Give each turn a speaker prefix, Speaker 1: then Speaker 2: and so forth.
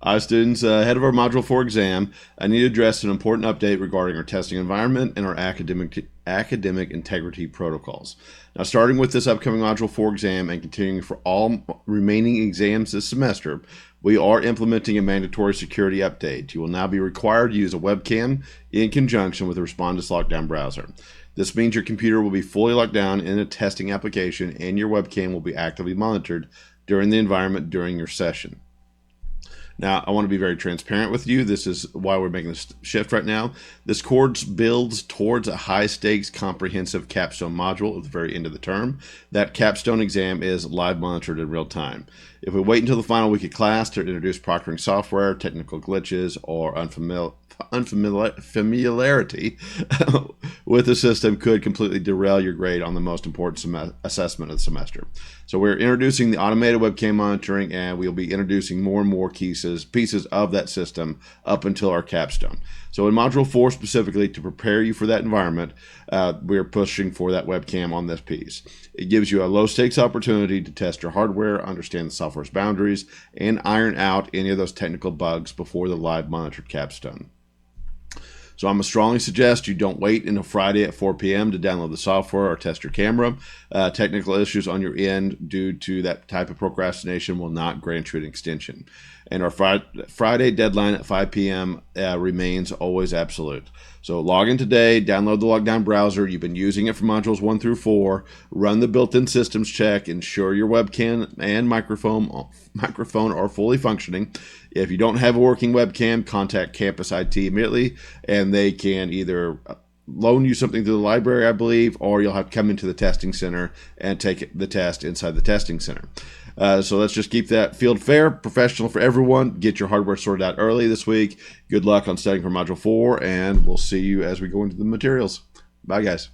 Speaker 1: Hi students, ahead of our Module 4 exam, I need to address an important update regarding our testing environment and our academic integrity protocols. Now, starting with this upcoming Module 4 exam and continuing for all remaining exams this semester, we are implementing a mandatory security update. You will now be required to use a webcam in conjunction with the Respondus LockDown browser. This means your computer will be fully locked down in a testing application and your webcam will be actively monitored during the environment during your session. Now, I want to be very transparent with you. This is why we're making this shift right now. This course builds towards a high-stakes comprehensive capstone module at the very end of the term. That capstone exam is live monitored in real time. If we wait until the final week of class to introduce proctoring software, technical glitches, or unfamiliarity with the system could completely derail your grade on the most important assessment of the semester. So we're introducing the automated webcam monitoring, and we'll be introducing more and more pieces of that system up until our capstone. So in Module 4 specifically, to prepare you for that environment, we're pushing for that webcam on this piece. It gives you a low-stakes opportunity to test your hardware, understand the software's boundaries, and iron out any of those technical bugs before the live monitored capstone. So I'm going to strongly suggest you don't wait until Friday at 4 p.m. to download the software or test your camera. Technical issues on your end due to that type of procrastination will not grant you an extension. And our Friday deadline at 5 p.m. Remains always absolute. So log in today, download the LockDown browser. You've been using it for modules 1 through 4. Run the built-in systems check. Ensure your webcam and microphone are fully functioning. If you don't have a working webcam, contact Campus IT immediately, and they can either loan you something to the library, I believe, or you'll have to come into the testing center and take the test inside the testing center. So let's just keep that field fair, professional for everyone. Get your hardware sorted out early this week. Good luck on studying for Module 4, and we'll see you as we go into the materials. Bye, guys.